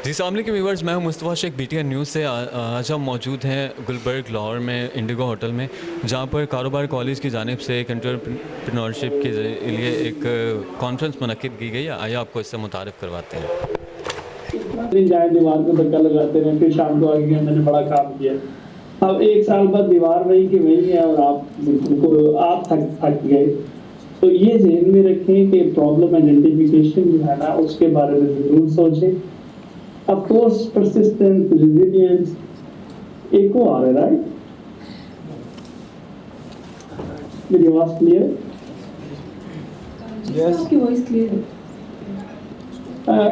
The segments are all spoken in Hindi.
जी अस्सलाम व्यूअर्स, मैं हूं मुस्तफ़ा शेख BTN न्यूज़ से। आज हम मौजूद हैं गुलबर्ग लाहौर में इंडिगो होटल में, जहां पर कारोबार कॉलेज की जानिब से एक एंटरप्रेन्योरशिप के लिए एक कॉन्फ्रेंस मुनक्किद की गई है। आइए आपको इससे मुतारिफ़ करवाते हैं। दिन जाए दीवार पे धक्का लगाते रहे, फिर शाम को आगे मैंने बड़ा काम किया। अब 1 साल बाद दीवार वही की वही है और आप थक गए। तो ये ज़हन में रखें कि प्रॉब्लम आइडेंटिफिकेशन जो है ना, उसके बारे में ज़रूर सोचें। ऑफ कोर्स परसिस्टेंस, रेजिलियंस, एको आ रहा है, राइट? मेरी आवाज़ क्लियर है? यस, आपकी वॉइस क्लियर है।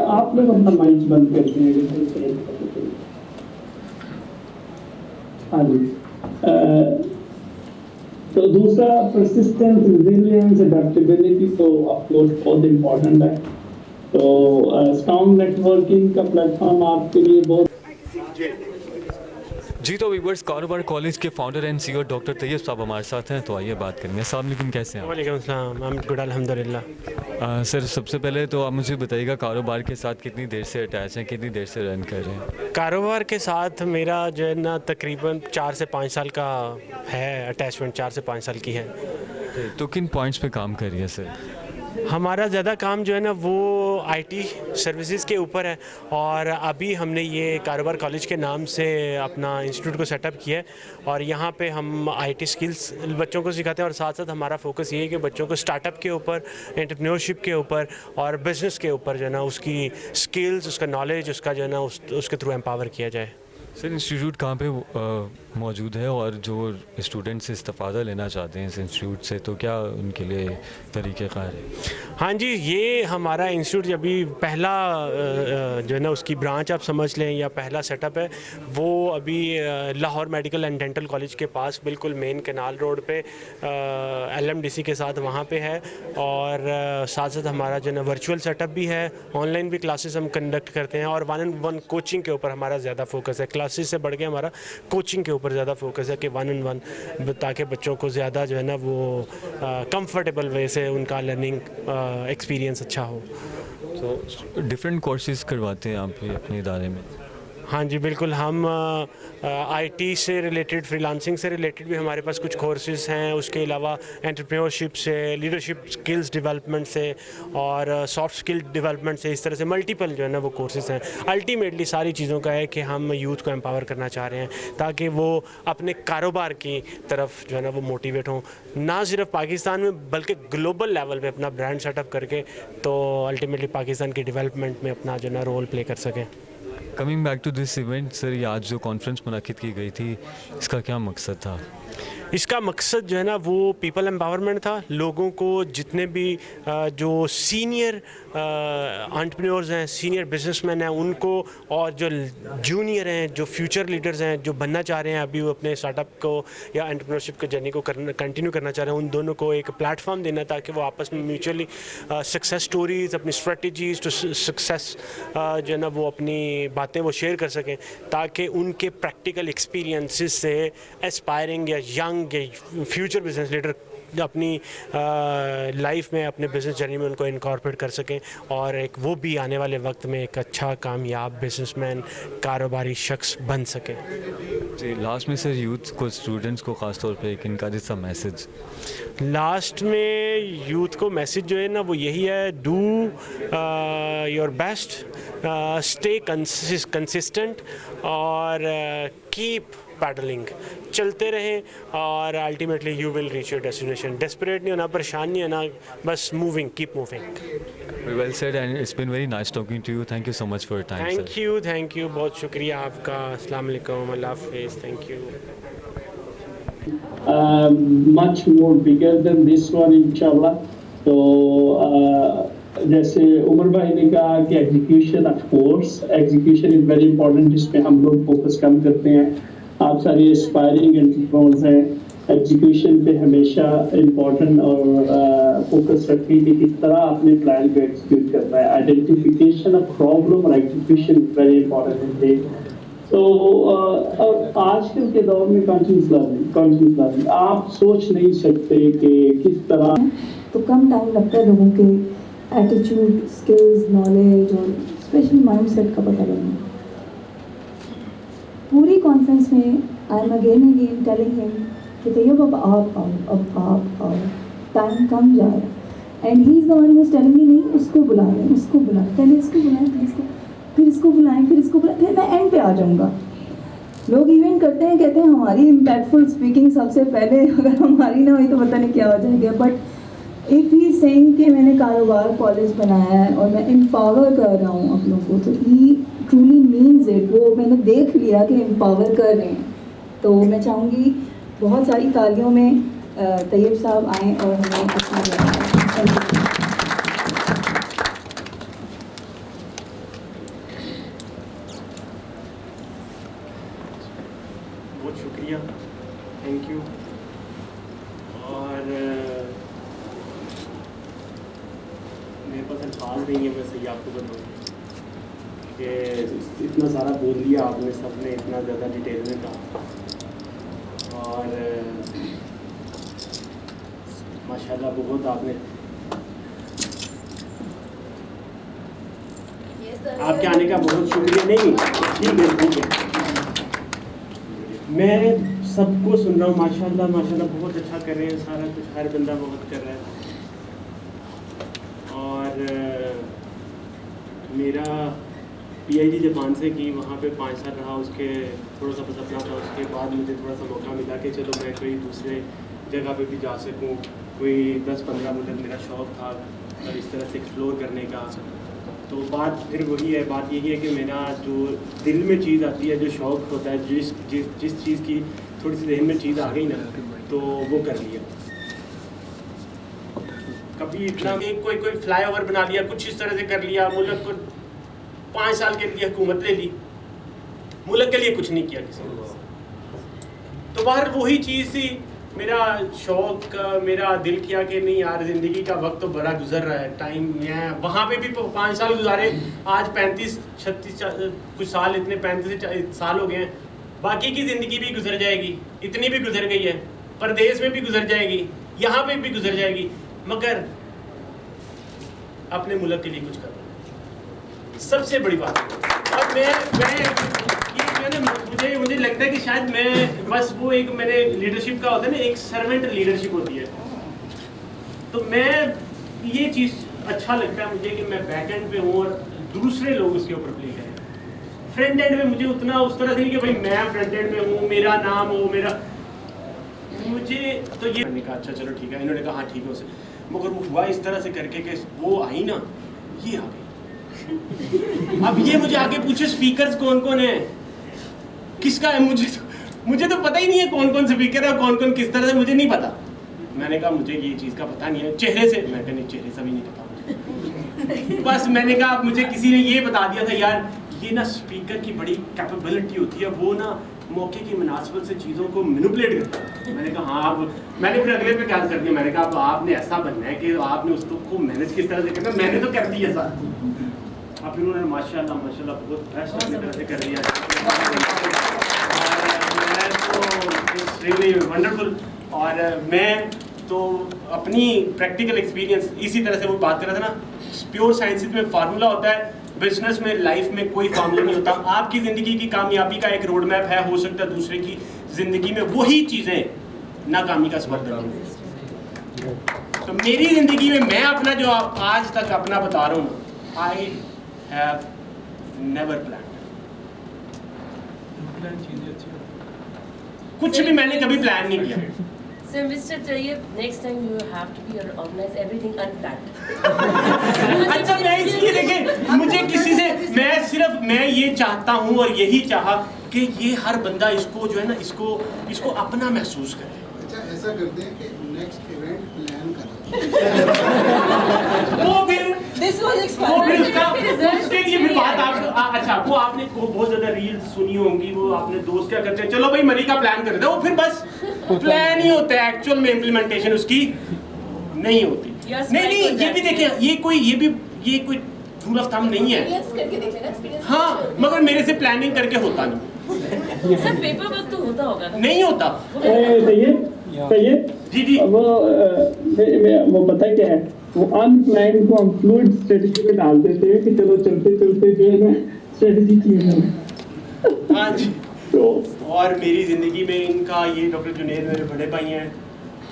आप लोग अपना माइक बंद कर दिए। हाँ जी। तो दूसरा परसिस्टेंस, रेजिलियंस, एडेप्टेबिलिटी तो ऑफ कोर्स बहुत इम्पोर्टेंट है। तो स्ट्रॉन्ग नेटवर्किंग का प्लेटफॉर्म आपके लिए बहुत। जी तो व्यूअर्स, कारोबार कॉलेज के founder and CEO doctor Tayyab साहब हमारे साथ हैं, तो आइए बात करेंगे। अस्सलाम वालेकुम, कैसे हैं आप? वालेकुम अस्सलाम, आई एम गुड अल्हम्दुलिल्लाह। सर, सबसे पहले तो आप मुझे बताइएगा कारोबार के साथ कितनी देर से अटैच हैं, कितनी देर से रन कर रहे हैं? कारोबार के साथ मेरा जो है ना तकरीबन 4 से 5 साल का है अटैचमेंट, 4 से 5 साल की है। तो किन पॉइंट्स पे काम कर रही है सर? हमारा ज़्यादा काम जो है ना वो IT सर्विसेज के ऊपर है, और अभी हमने ये कारोबार कॉलेज के नाम से अपना इंस्टीट्यूट को सेटअप किया है, और यहाँ पे हम IT स्किल्स बच्चों को सिखाते हैं, और साथ साथ हमारा फोकस ये है कि बच्चों को स्टार्टअप के ऊपर, एंटरप्रेन्योरशिप के ऊपर और बिज़नेस के ऊपर जो है ना उसकी स्किल्स, उसका नॉलेज, उसका जो है ना उसके थ्रू एम्पावर किया जाए। सर, इंस्टीट्यूट कहाँ पे मौजूद है, और जो स्टूडेंट्स इस्तेफ़ादा लेना चाहते हैं इस इंस्टीट्यूट से, तो क्या उनके लिए तरीक़ेकार है? हाँ जी, ये हमारा इंस्टीट्यूट अभी पहला जो है ना उसकी ब्रांच आप समझ लें, या पहला सेटअप है, वो अभी Lahore medical and dental college के पास बिल्कुल मेन कैनाल रोड पे LMDC के साथ वहाँ पे है। और साथ साथ हमारा जो है ना वर्चुअल सेटअप भी है, ऑनलाइन भी क्लासेस हम कंडक्ट करते हैं, और 1-on-1 कोचिंग के ऊपर हमारा ज़्यादा फोकस है। क्लासेस से बढ़ के हमारा कोचिंग के ऊपर ज़्यादा फोकस है कि 1-on-1, ताकि बच्चों को ज़्यादा जो है ना वो कंफर्टेबल वे से उनका लर्निंग एक्सपीरियंस अच्छा हो। तो डिफरेंट कोर्सेज करवाते हैं आप अपने इदारे में? हाँ जी बिल्कुल, हम IT से रिलेटेड, फ्रीलांसिंग से रिलेटेड भी हमारे पास कुछ कोर्सेज हैं। उसके अलावा एंटरप्रेन्योरशिप से, लीडरशिप स्किल्स डेवलपमेंट से और सॉफ्ट स्किल डेवलपमेंट से, इस तरह से मल्टीपल जो है ना वो कोर्सेज हैं। अल्टीमेटली सारी चीज़ों का है कि हम यूथ को एम्पावर करना चाह रहे हैं ताकि वो अपने कारोबार की तरफ जो है ना वो मोटिवेट हों, ना सिर्फ पाकिस्तान में बल्कि ग्लोबल लेवल पे अपना ब्रांड सेटअप करके, तो अल्टीमेटली पाकिस्तान की डेवलपमेंट में अपना जो है ना रोल प्ले कर सकें। Coming back to this event sir, ये आज जो कॉन्फ्रेंस मुनक्किद की गई थी, इसका क्या मकसद था? इसका मकसद जो है ना वो पीपल एम्पावरमेंट था। लोगों को जितने भी जो सीनियर एंटरप्रेन्योर्स हैं, सीनियर बिजनेसमैन हैं, उनको, और जो जूनियर हैं, जो फ्यूचर लीडर्स हैं, जो बनना चाह रहे हैं, अभी वो अपने स्टार्टअप को या एंटरप्रेन्योरशिप की जर्नी को कंटिन्यू करना चाह रहे हैं, उन दोनों को एक प्लेटफॉर्म देना ताकि वो आपस में म्यूचुअली सक्सेस स्टोरीज, अपनी स्ट्रेटजीज टू सक्सेस जो है ना वो अपनी बातें वो शेयर कर सकें, ताकि उनके प्रैक्टिकल एक्सपीरियंसेस से एस्पायरिंग या यंग या फ्यूचर बिजनेस लीडर अपनी लाइफ में, अपने बिजनेस जर्नी में उनको इनकॉर्पोरेट कर सकें, और एक वो भी आने वाले वक्त में एक अच्छा कामयाब बिजनेसमैन, कारोबारी शख्स बन सके। जी, लास्ट में सर यूथ को, स्टूडेंट्स को ख़ास तौर पे एक इनका जैसा मैसेज? लास्ट में यूथ को मैसेज जो है ना वो यही है, do your best, stay consistent, और कीप पैडलिंग, चलते रहें, और ultimately you will reach your destination. Desperate नहीं होना, परेशान नहीं होना, बस moving, keep moving. Well said and it's been very nice talking to you. Thank you so much for your time. Thank you, बहुत शुक्रिया आपका। अस्सलाम वालेकुम, अल्लाह हाफिज़, thank you. much more bigger than this one इंशाल्लाह। तो जैसे उमर भाई ने कहा कि execution, of course execution is very important, जिसमें हम लोग फोकस कम करते हैं। आप सारे एस्पायरिंग एंटरप्रेन्योर्स हैं, एग्जीक्यूशन पे हमेशा इम्पोर्टेंट और फोकस रखें कि किस तरह अपने प्लान को एग्जीक्यूट करना है। आइडेंटिफिकेशन ऑफ प्रॉब्लम और एग्जीक्यूशन इज वेरी इंपॉर्टेंट है। तो आजकल के दौर में कॉन्शियस लर्निंग आप सोच नहीं सकते कि किस तरह, तो कम टाइम लगता है लोगों के एटीट्यूड, स्किल्स, नॉलेज और स्पेशली माइंडसेट का पता लगना। पूरी कॉन्फ्रेंस में I am again telling him कि तैयब अब आप आओ, टाइम कम जा रहा है। And he is the one who is telling me नहीं उसको बुला लें, पहले इसको बुलाएं, फिर इसको बुलाएं, फिर मैं एंड पे आ जाऊँगा। लोग इवेंट करते हैं, कहते हैं हमारी इम्पैक्टफुल स्पीकिंग सबसे पहले, अगर हमारी ना हुई तो पता नहीं क्या हो जाएगा। बट इफ़ ही सेइंग कि मैंने कारोबार कॉलेज बनाया है और मैं एम्पावर कर रहा हूँ आप लोगों को, तो ही ट्रूली मीन्स इट। वो मैंने देख लिया कि एम्पावर कर रहे हैं। तो मैं चाहूँगी बहुत सारी तालियों में तैयब साहब आएँ और हमें अच्छा लगाएं। बहुत शुक्रिया, थैंक यू। और मेरे पास अल्फाज नहीं है, मैं सही आपको बताऊँ कि इतना सारा बोल लिया आपने, सबने इतना ज़्यादा डिटेल में कहा। और माशाल्लाह बहुत आपने, आपके आने का बहुत शुक्रिया। नहीं ठीक है, मैं सबको सुन रहा हूँ, माशाल्लाह माशाल्लाह बहुत अच्छा कर रहे हैं, सारा कुछ हर बंदा बहुत कर रहा है। और मेरा पीएचडी जापान से की, वहाँ पे 5 साल रहा, उसके थोड़ा सा बस अपना था। उसके बाद मुझे थोड़ा सा मौका मिला कि चलो मैं कोई दूसरे जगह पे भी जा सकूँ, कोई 10-15 मिनट मेरा शौक़ था और इस तरह से एक्सप्लोर करने का। तो बात फिर वही है, बात यही है कि मेरा जो दिल में चीज़ आती है, जो शौक़ होता है, जिस चीज़ की थोड़ी सी जहन में चीज़ आ गई ना, तो वो कर लिया। कभी इतना कोई फ्लाईओवर बना लिया, कुछ इस तरह से कर लिया, मुल्क को 5 साल के लिए हुकूमत ले ली, मुल्क के लिए कुछ नहीं किया किसी ने। तो बाहर वही चीज़ थी, मेरा शौक़, मेरा दिल किया कि नहीं यार, ज़िंदगी का वक्त तो बड़ा गुजर रहा है, टाइम है। वहाँ पे भी 5 साल गुजारे, आज 35-36 कुछ साल, इतने 35 साल हो गए हैं। बाकी की ज़िंदगी भी गुजर जाएगी, इतनी भी गुजर गई है, परदेश में भी गुजर जाएगी, यहाँ पे भी गुजर जाएगी, मगर अपने मुल्क के लिए कुछ करना सबसे बड़ी बात है। और मुझे लगता है कि शायद मैं बस वो एक, मैंने लीडरशिप का होता है ना, एक सर्वेंट लीडरशिप होती है। तो मैं ये चीज़ अच्छा लगता है मुझे कि मैं बैक एंड पे हूँ और दूसरे लोग उसके ऊपर प्ले करें। फ्रंट एंड में मुझे उतना उस तरह से नहीं कि भाई मैं फ्रंट एंड में हूँ, मेरा नाम हो, मेरा मुझे तो ये मैंने कहा अच्छा चलो ठीक है। इन्होंने कहा हाँ ठीक है उसे, मगर वो हुआ इस तरह से करके कि वो आई ना, ये आ गई। अब ये मुझे आगे पूछे स्पीकर्स कौन कौन है, किसका है, मुझे तो पता ही नहीं है कौन कौन स्पीकर है, कौन कौन किस तरह से, मुझे नहीं पता। मैंने कहा मुझे ये चीज़ का पता नहीं है, चेहरे से, मैं कहने चेहरे से भी नहीं पता मुझे। बस मैंने कहा मुझे किसी ने ये बता दिया था यार, ये ना स्पीकर की बड़ी कैपेबिलिटी होती है, वो ना मौके की मुनासिबत से चीज़ों को मैनिपुलेट करता है। मैंने कहा हाँ, अब मैंने फिर अगले पे क्या कर दिया, मैंने कहा अब आपने ऐसा बनना है कि आपने उसको मैनेज किस तरह से करना, मैंने तो कर दिया सर। अब फिर उन्होंने माशाल्लाह माशाल्लाह बहुत बेस्ट अपनी तरह से कर लिया, रियली वंडरफुल। और मैं तो अपनी प्रैक्टिकल एक्सपीरियंस इसी तरह से वो बात कर रहा था ना, प्योर साइंस में फार्मूला होता है, बिजनेस में, लाइफ में कोई फार्मूला नहीं होता। आपकी ज़िंदगी की कामयाबी का एक रोड मैप है, हो सकता है दूसरे की ज़िंदगी में वही चीज़ें नाकामी का सबब बनें। तो मेरी ज़िंदगी में मैं अपना जो आज तक अपना बता रहा हूँ, आई हैव नेवर प्लान, कुछ भी मैंने कभी प्लान नहीं किया। So Mr. Tayyib, next time you have to be organize everything unplanned. अच्छा मैं इसलिए देखें, मुझे किसी से मैं ये चाहता हूँ और यही चाहा कि ये हर बंदा इसको जो है ना, इसको अपना महसूस करे। अच्छा ऐसा करते हैं कि नेक्स्ट इवेंट प्लान करें, वो फिर उसके लिए फिर बात आप अच्छा, वो आपने बहुत ज्यादा रील्स सुनी होंगी, वो आपने दोस्त क्या करते हैं, चलो भाई मरी का प्लान करते हैं, वो फिर बस प्लान ही होता है, एक्चुअल में इम्प्लीमेंटेशन उसकी नहीं होती। नहीं ये भी देखिए, ये कोई रूल ऑफ थंब नहीं है। हाँ मगर मेरे से प्लानिंग करके होता नहीं। सर पेपर वर्क तो होता होगा ना? नहीं होता। जी वो पता क्या है, वो अनप्लान को हम फ्लूइड स्ट्रेटजी में डाल देते हैं कि चलो चलते चलते जो है ना स्ट्रेटजी चेंज हो। हाँ जी और मेरी ज़िंदगी में इनका, ये डॉक्टर जुनैद मेरे बड़े भाई हैं,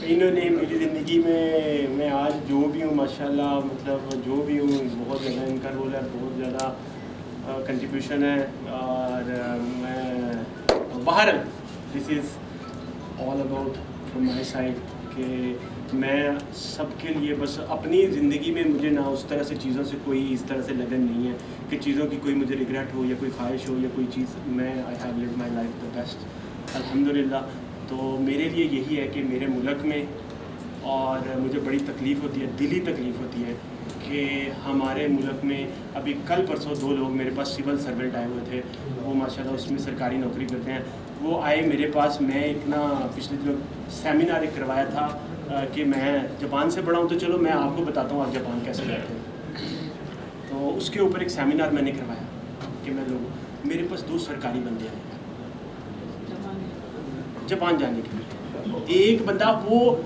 इन्होंने मेरी ज़िंदगी में मैं आज जो भी हूँ माशाल्लाह, मतलब जो भी हूँ, बहुत ज़्यादा इनका रोल है, बहुत ज़्यादा कंट्रीब्यूशन है। और मैं बहरहाल this is all about from my side कि मैं सबके लिए बस अपनी ज़िंदगी में मुझे ना उस तरह से चीज़ों से कोई इस तरह से लगन नहीं है कि चीज़ों की कोई मुझे रिग्रेट हो या कोई ख्वाहिश हो या कोई चीज़। मैं I have lived my life the best अल्हम्दुलिल्लाह। तो मेरे लिए यही है कि मेरे मुल्क में, और मुझे बड़ी तकलीफ़ होती है, दिली तकलीफ़ होती है कि हमारे मुल्क में अभी कल परसों 2 लोग मेरे पास सिविल सर्वेंट आए हुए थे, वो माशाल्लाह उसमें सरकारी नौकरी करते हैं। वो आए मेरे पास, मैं एक ना पिछले दिनों सेमिनार एक करवाया था कि मैं जापान से पढ़ा हूँ, तो चलो मैं आपको बताता हूँ आप जापान कैसे रहते हैं। तो उसके ऊपर एक सेमिनार मैंने करवाया कि मैं लोग, मेरे पास 2 सरकारी बंदे आए जापान जाने के लिए। एक बंदा वो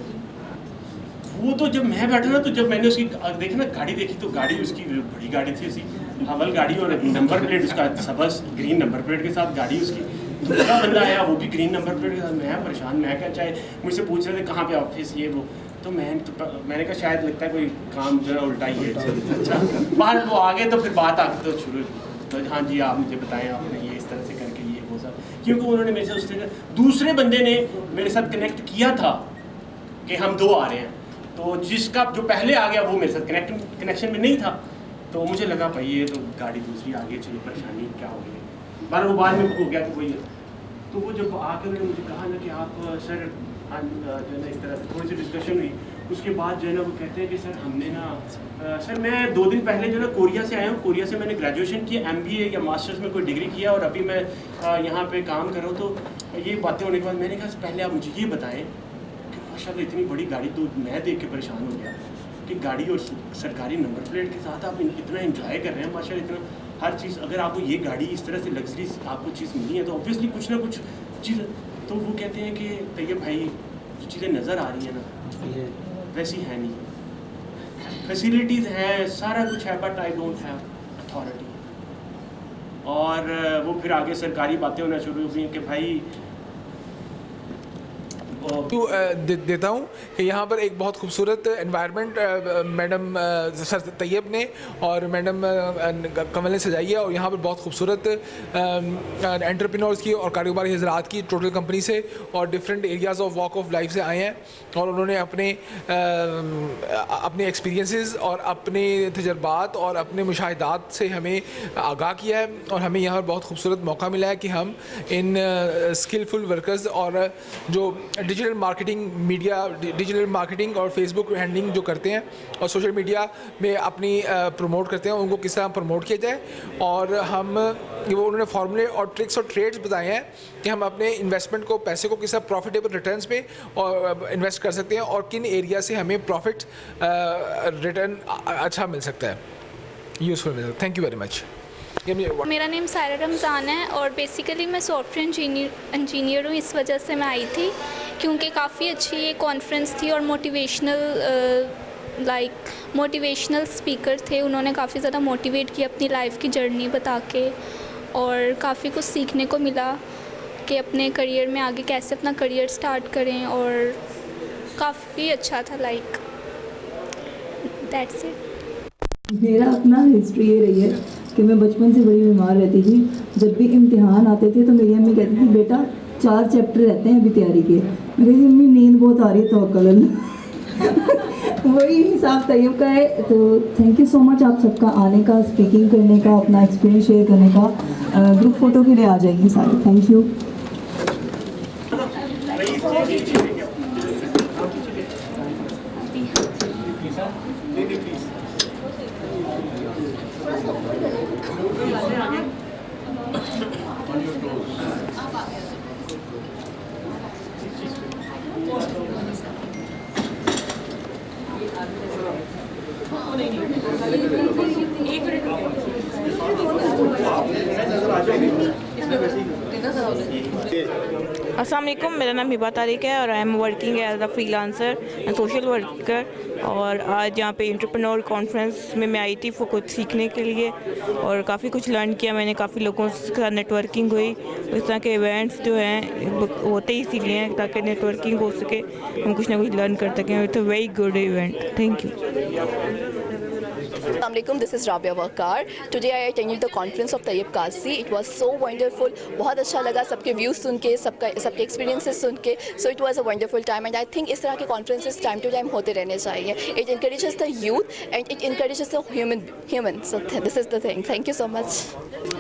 तो जब मैं बैठा ना, तो जब मैंने उसकी देखा ना गाड़ी देखी, तो गाड़ी उसकी बड़ी गाड़ी थी, ऐसी हवल गाड़ी, और नंबर प्लेट उसका सबस ग्रीन नंबर प्लेट के साथ गाड़ी उसकी। दूसरा बंदा आया, वो भी ग्रीन नंबर प्लेट के साथ। मैं परेशान, मैं क्या, चाहे मुझसे पूछ रहे थे कहाँ पे ऑफिस, ये वो। तो मैंने कहा शायद लगता है कोई काम जो है उल्टा ही है। अच्छा, बाहर वो आ गए तो फिर बात आती तो शुरू, तो हाँ जी आप मुझे बताएं, आपने ये इस तरह से करके ये वो सब, क्योंकि उन्होंने मेरे से उस तरह, दूसरे बंदे ने मेरे साथ कनेक्ट किया था कि हम 2 आ रहे हैं। तो जिसका जो पहले आ गया वो मेरे साथ कनेक्शन में नहीं था, तो मुझे लगा भाई ये तो गाड़ी दूसरी आ गई, चलो परेशानी क्या हो गई। बार वो बाद में हो गया कि वही। तो वो जब आकर उन्होंने मुझे कहा ना कि आप सर जो है ना इस तरह से थोड़ी सी डिस्कशन हुई, उसके बाद जो है ना वो कहते हैं कि सर हमने ना सर मैं 2 दिन पहले जो है ना कोरिया से आया हूँ, कोरिया से मैंने ग्रेजुएशन किया, MBA या मास्टर्स में कोई डिग्री किया, और अभी मैं यहाँ पे काम कर रहा हूँ। तो ये बातें होने के बाद मैंने कहा पहले आप मुझे ये बताएं कि माशाल्लाह इतनी बड़ी गाड़ी, तो मैं देख के परेशान हो गया कि गाड़ी और सरकारी नंबर प्लेट के साथ आप इतना एंजॉय कर रहे हैं माशाल्लाह, इतना हर चीज़। अगर आपको ये गाड़ी इस तरह से लग्जरी आपको चीज़ मिली है तो ऑब्वियसली कुछ ना कुछ चीज़। तो वो कहते हैं कि तैयब भाई जो चीज़ें नज़र आ रही हैं ना वैसी है नहीं, फैसिलिटीज़ हैं, सारा कुछ है, but I don't have authority. और वो फिर आगे सरकारी बातें होना शुरू हुई कि भाई देता हूँ कि यहाँ पर एक बहुत खूबसूरत एनवायरनमेंट मैडम सर तैयब ने और मैडम कमल ने सजाई है, और यहाँ पर बहुत खूबसूरत एंटरप्रेन्योर्स की और कारोबारी हजरात की टोटल कंपनी से और different areas of walk of life से आए हैं, और उन्होंने अपने एक्सपीरियंसेस और अपने तजर्बात और अपने मुशाहिदात से हमें आगाह किया है। और हमें यहाँ पर बहुत खूबसूरत मौका मिला है कि हम इन स्किलफुल वर्कर्स और जो डिजिटल मार्केटिंग और फेसबुक हैंडलिंग जो करते हैं और सोशल मीडिया में अपनी प्रमोट करते हैं, उनको किस तरह प्रमोट किया जाए। और हम वो उन्होंने फार्मूले और ट्रिक्स और ट्रेड्स बताए हैं कि हम अपने इन्वेस्टमेंट को, पैसे को किस तरह प्रॉफिटेबल रिटर्न्स पे और इन्वेस्ट कर सकते हैं, और किन एरिया से हमें प्रॉफिट रिटर्न अच्छा मिल सकता है, यूज़फुल मिल सकता है। Thank you very much. मेरा नेम सायरा रमज़ान है और बेसिकली मैं सॉफ्टवेयर इंजीनियर हूँ। इस वजह से मैं आई थी क्योंकि काफ़ी अच्छी ये कॉन्फ्रेंस थी और मोटिवेशनल स्पीकर थे। उन्होंने काफ़ी ज़्यादा मोटिवेट किया अपनी लाइफ की जर्नी बता के, और काफ़ी कुछ सीखने को मिला कि अपने करियर में आगे कैसे अपना करियर स्टार्ट करें, और काफ़ी अच्छा था। That's it. मेरा अपना हिस्ट्री ये रही है कि मैं बचपन से बड़ी बीमार रहती थी। जब भी इम्तिहान आते थे तो मेरी अम्मी कहती थी बेटा 4 चैप्टर रहते हैं अभी तैयारी के। मैं कहती अम्मी नींद बहुत आ रही है, तवक्कल अल्लाह। वही हिसाब तैयब का है। तो थैंक यू सो मच आप सबका आने का, स्पीकिंग करने का, अपना एक्सपीरियंस शेयर करने का। ग्रुप फ़ोटो के लिए आ जाएंगे सारे। Thank you. नजर आ जाएगी। अस्सलाम वालेकुम, मेरा नाम हिबा तारिक है और I am working as a freelancer and social worker. और आज यहाँ पे एंटरप्रेन्योर कॉन्फ्रेंस में मैं आई थी कुछ सीखने के लिए और काफ़ी कुछ लर्न किया मैंने। काफ़ी लोगों के साथ नेटवर्किंग हुई। इस तरह के इवेंट्स जो हैं होते ही इसीलिए हैं ताकि नेटवर्किंग हो सके, हम कुछ ना कुछ लर्न कर सकें। It's a very good event. Thank you. Assalamualaikum, this is Rabia Wakar. Today I attended the conference of Tayyib Qazi. It was so wonderful. बहुत अच्छा लगा सबके व्यूज़ सुन के, सबके एक्सपीरियंसेस सुन के. So it was a wonderful time and I think इस तरह के conferences time to time होते रहने चाहिए. It encourages the youth and it encourages the human. So this is the thing. Thank you so much.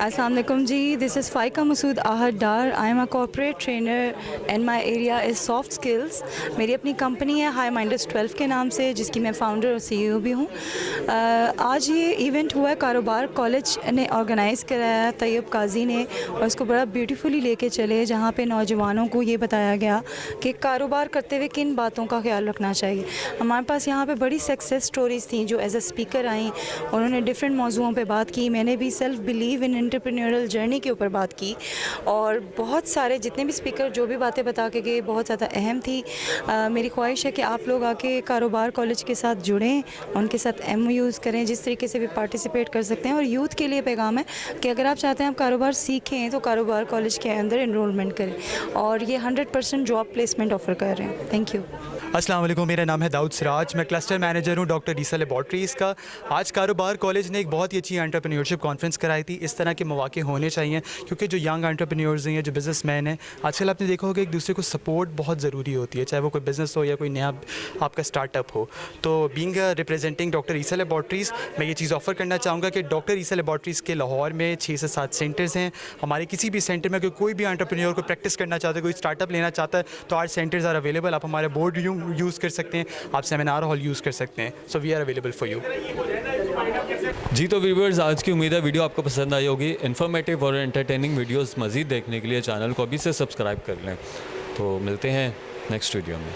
Assalamu alaikum ji, this is Faika Masood Ahad Dar. I am a corporate trainer and my area is soft skills. मेरी अपनी कंपनी है High Minders 12 के नाम से, जिसकी मैं फाउंडर और CEO भी हूँ। आज ये इवेंट हुआ है, कारोबार कॉलेज ने ऑर्गेनाइज़ कराया तैयब काजी ने, और उसको बड़ा ब्यूटीफुली लेके चले, जहाँ पे नौजवानों को ये बताया गया कि कारोबार करते हुए किन बातों का ख्याल रखना चाहिए। हमारे पास यहाँ पे बड़ी सक्सेस स्टोरीज़ थी जो एज अ स्पीकर आई, उन्होंने डिफरेंट मौज़ूओं पे बात की। मैंने भी self believe in entrepreneurial journey के ऊपर बात की, और बहुत सारे जितने भी स्पीकर जो भी बातें बता के गए बहुत ज़्यादा अहम थी। मेरी ख्वाहिश है कि आप लोग आके कारोबार कॉलेज के साथ जुड़ें, उनके साथ MOUs करें, जिस तरीके से भी पार्टिसिपेट कर सकते हैं। और यूथ के लिए पैगाम है कि अगर आप चाहते हैं आप कारोबार सीखें तो कारोबार कॉलेज के अंदर इनरोलमेंट करें, और ये 100% जॉब प्लेसमेंट ऑफ़र कर रहे हैं। Thank you. अस्सलाम वालेकुम, मेरा नाम है दाऊद सिराज, मैं क्लस्टर मैनेजर हूँ डॉक्टर ईसा लेबॉर्ट्रीज़ का। आज कारोबार कॉलेज ने एक बहुत ही अच्छी एंटरप्रेन्योरशिप कॉन्फ्रेंस कराई थी। इस तरह के मौके होने चाहिए, क्योंकि जो यंग एंटरप्रेन्योर्स हैं, जो बिजनेसमैन हैं, आजकल आपने देखा होगा एक दूसरे को सपोर्ट बहुत ज़रूरी होती है, चाहे वो कोई बिज़नेस हो या कोई नया आपका स्टार्टअप हो। तो बीइंग रिप्रेजेंटिंग डॉक्टर ईसा लेबॉर्ट्रीज़, मैं ये चीज़ ऑफ़र करना चाहूँगा कि डॉक्टर ईसा लेबॉर्ट्रीज़ के लाहौर में 6 से 7 सेंटर्स हैं। हमारे किसी भी सेंटर में कोई भी एंटरप्रेन्योर को प्रैक्टिस करना चाहता है, कोई स्टार्टअप लेना चाहता है, तो आर सेंटर्स आर अवेलेबल। आप हमारे बोर्ड यूज़ कर सकते हैं, आप सेमिनार हॉल यूज़ कर सकते हैं। So we are available for you. जी तो व्यूअर्स, आज की उम्मीद है वीडियो आपको पसंद आई होगी। इन्फॉर्मेटिव और एंटरटेनिंग वीडियोस मज़ीद देखने के लिए चैनल को अभी से सब्सक्राइब कर लें। तो मिलते हैं नेक्स्ट वीडियो में।